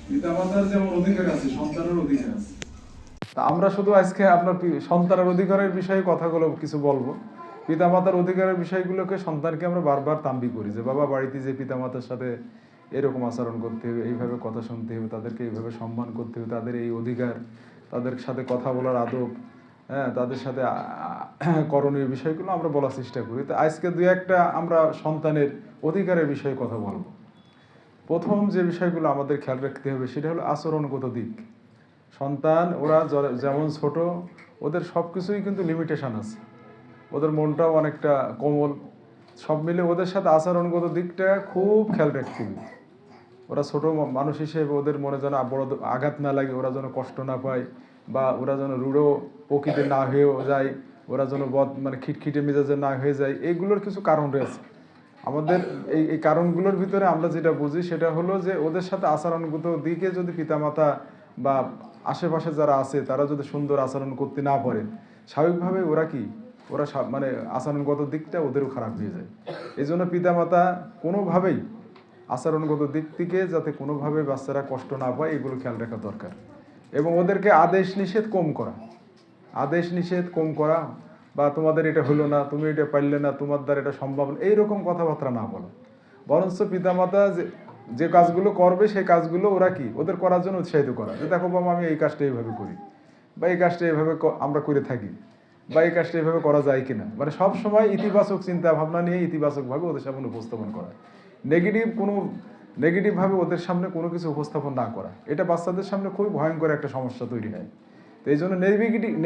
পিতামাতার যেমন অধিকার আছে, সন্তানের অধিকার আছে। আমরা শুধু আজকে আপনার সন্তানের অধিকারের বিষয়ে কথাগুলো কিছু বলবো। পিতামাতার অধিকারের বিষয়গুলোকে সন্তানকে আমরা বারবার তাম্বি করি যে বাবা বাড়িতে যে পিতামাতার সাথে এরকম আচরণ করতে হবে, এইভাবে কথা শুনতে হবে, তাদেরকে এইভাবে সম্মান করতে হবে, তাদের এই অধিকার, তাদের সাথে কথা বলার আদব, হ্যাঁ, তাদের সাথে করণীয় বিষয়গুলো আমরা বলার চেষ্টা করি। তো আজকে দুই একটা আমরা সন্তানের অধিকারের বিষয়ে কথা বলবো। প্রথম যে বিষয়গুলো আমাদের খেয়াল রাখতে হবে সেটা হলো আচরণগত দিক। সন্তান ওরা যেমন ছোট, ওদের সব কিছুই কিন্তু লিমিটেশন আছে, ওদের মনটাও অনেকটা কোমল, সব মিলে ওদের সাথে আচরণগত দিকটা খুব খেয়াল রাখতে হবে। ওরা ছোট মানুষ হিসেবে ওদের মনে যেন বড় আঘাত না লাগে, ওরা যেন কষ্ট না পায়, বা ওরা যেন রূঢ় প্রকৃতির না হয়েও যায়, ওরা যেন মানে খিটখিটে মেজাজে না হয়ে যায়। এইগুলোর কিছু কারণ রয়েছে আমাদের। এই কারণগুলোর ভিতরে আমরা যেটা বুঝি সেটা হলো যে ওদের সাথে আচরণগত দিকে যদি পিতামাতা বা আশেপাশে যারা আছে তারা যদি সুন্দর আচরণ করতে না পারে, স্বাভাবিকভাবে ওরা কি ওরা মানে আচরণগত দিকটা ওদেরও খারাপ হয়ে যায়। এই জন্য পিতামাতা কোনোভাবেই আচরণগত দিক থেকে যাতে কোনোভাবে বাচ্চারা কষ্ট না পায় এগুলো খেয়াল রাখা দরকার। এবং ওদেরকে আদেশ নিষেধ কম করা, আদেশ নিষেধ কম করা, বা তোমাদের এটা হলো না, তুমি এটা পারলে না, তোমার দ্বারা এটা সম্ভব না, এইরকম কথাবার্তা না বলো। বরঞ্চ পিতামাতা যে কাজগুলো করবে সেই কাজগুলো ওরা কি ওদের করার জন্য উৎসাহিত করা, যে দেখো বাবা আমি এই কাজটা এইভাবে করি, বা এই কাজটা এইভাবে আমরা করে থাকি, বা এই কাজটা এইভাবে করা যায় কিনা। মানে সব সময় ইতিবাচক চিন্তা ভাবনা নিয়ে ইতিবাচকভাবে ওদের সামনে উপস্থাপন করা। নেগেটিভভাবে ওদের সামনে কোনো কিছু উপস্থাপন না করা, এটা বাচ্চাদের সামনে খুবই ভয়ঙ্কর একটা সমস্যা তৈরি হয়। তো এই জন্য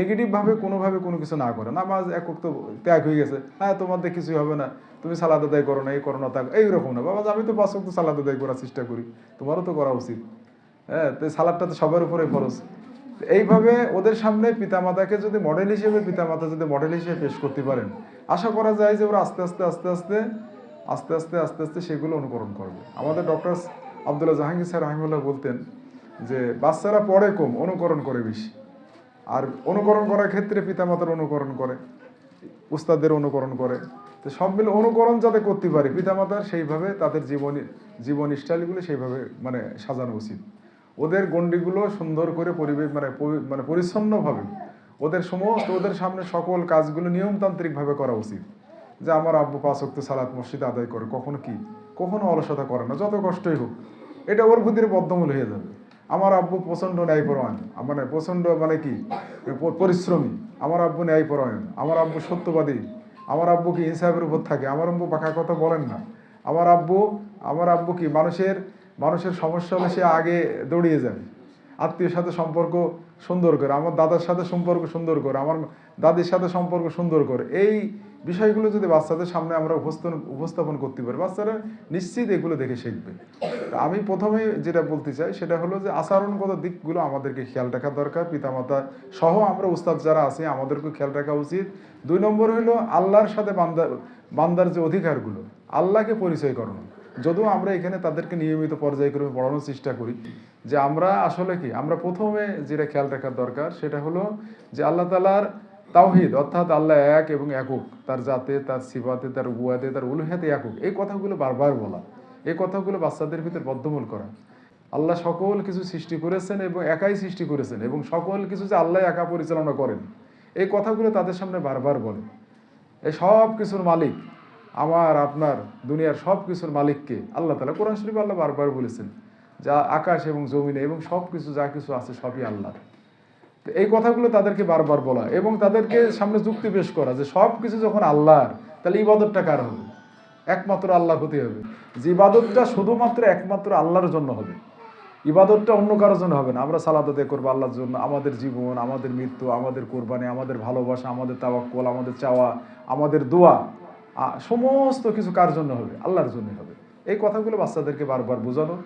নেগেটিভভাবে কোনোভাবে কোনো কিছু না করে। নামাজ একক তো ত্যাগ হয়ে গেছে, হ্যাঁ তোমাদের কিছুই হবে না, তুমি সালাদ আদায় করো না, এই করো না, তা এইরকম না। বাবা আমি তো 5 ওয়াক্ত সালাদ আদায় করার চেষ্টা করি, তোমারও তো করা উচিত। হ্যাঁ, তো সালাদটা তো সবার উপরে ফরজ। এইভাবে ওদের সামনে পিতামাতাকে যদি মডেল হিসেবে পিতামাতা যদি মডেল হিসেবে পেশ করতে পারেন, আশা করা যায় যে ওরা আস্তে আস্তে আস্তে আস্তে আস্তে আস্তে আস্তে আস্তে সেগুলো অনুকরণ করবে। আমাদের ডক্টর আব্দুল্লাহ জাহাঙ্গীর স্যার রহিমুল্লাহ বলতেন যে বাচ্চারা পড়ে কম, অনুকরণ করে বেশি। আর অনুকরণ করার ক্ষেত্রে পিতামাতার অনুকরণ করে, উস্তাদের অনুকরণ করে। তো সব মিলে অনুকরণ যাতে করতে পারে পিতামাতার, সেইভাবে তাদের জীবন স্টাইলগুলো সেইভাবে মানে সাজানো উচিত। ওদের গণ্ডিগুলো সুন্দর করে পরিবেশ মানে পরিচ্ছন্নভাবে ওদের সামনে সকল কাজগুলো নিয়মতান্ত্রিকভাবে করা উচিত। যে আমার আব্বু 5 ওয়াক্ত সালাত মসজিদে আদায় করে, কখনো অলসতা করে না, যত কষ্টই হোক, এটা ওর ভিতরে বদ্ধমূল হয়ে যাবে। আমার আব্বু প্রচণ্ড ন্যায়পরায়ণ, মানে প্রচণ্ড মানে কি পরিশ্রমী, আমার আব্বু ন্যায়পরায়ণ, আমার আব্বু সত্যবাদী, আমার আব্বু কি ইনসাফের উপর থাকে, আমার আব্বু বাঁকা কথা বলেন না, আমার আব্বু কি মানুষের সমস্যা হলে সে আগে দৌড়িয়ে যায়, আত্মীয়ের সাথে সম্পর্ক সুন্দর করে, আমার দাদার সাথে সম্পর্ক সুন্দর করে, আমার দাদির সাথে সম্পর্ক সুন্দর করে। এই বিষয়গুলো যদি বাচ্চাদের সামনে আমরা উপস্থাপন করতে পারি, বাচ্চারা নিশ্চিত এগুলো দেখে শিখবে। আমি প্রথমে যেটা বলতে চাই সেটা হলো যে আচরণগত দিকগুলো আমাদেরকে খেয়াল রাখা দরকার। পিতামাতা সহ আমরা উস্তাদ যারা আছি আমাদেরকে খেয়াল রাখা উচিত। 2 নম্বর হলো আল্লাহর সাথে বান্দার যে অধিকারগুলো, আল্লাহকে পরিচয় করানো। যদিও আমরা এখানে তাদেরকে নিয়মিত পর্যায়ক্রমে পড়ানোর চেষ্টা করি যে আমরা আসলে কি, আমরা প্রথমে যেটা খেয়াল রাখার দরকার সেটা হলো যে আল্লাহ তাআলার তাওহীদ, অর্থাৎ আল্লাহ এক এবং একক, তার জাতে, তার সিফাতে, তার উয়াতে, তার উলুহিয়াতে একক। এই কথাগুলো বারবার বলা, এই কথাগুলো বাচ্চাদের ভিতর বদ্ধমূল করা। আল্লাহ সকল কিছু সৃষ্টি করেছেন এবং একাই সৃষ্টি করেছেন, এবং সকল কিছু যে আল্লাহ একা পরিচালনা করেন, এই কথাগুলো তাদের সামনে বারবার বলে। এই সব কিছুর মালিক আমার আপনার দুনিয়ার সব কিছুর মালিককে আল্লাহ তাআলা। কোরআন শরীফে আল্লাহ বারবার বলেছেন যা আকাশ এবং জমিনে এবং সব কিছু যা কিছু আছে সবই আল্লাহ। তো এই কথাগুলো তাদেরকে বারবার বলা এবং তাদেরকে সামনে যুক্তি পেশ করা যে সব কিছু যখন আল্লাহর, তাহলে ইবাদতটা কার হবে? একমাত্র আল্লাহ হতে হবে। যে ইবাদতটা শুধুমাত্র একমাত্র আল্লাহর জন্য হবে, ইবাদতটা অন্য কারোর জন্য হবে না। আমরা সালাত আদায় করবো আল্লাহর জন্য, আমাদের জীবন, আমাদের মৃত্যু, আমাদের কোরবানি, আমাদের ভালোবাসা, আমাদের তাওয়াক্কুল, আমাদের চাওয়া, আমাদের দোয়া, সমস্ত কিছু কার জন্য হবে? আল্লাহর জন্য হবে। এই কথাগুলো বাচ্চাদেরকে বারবার বোঝানো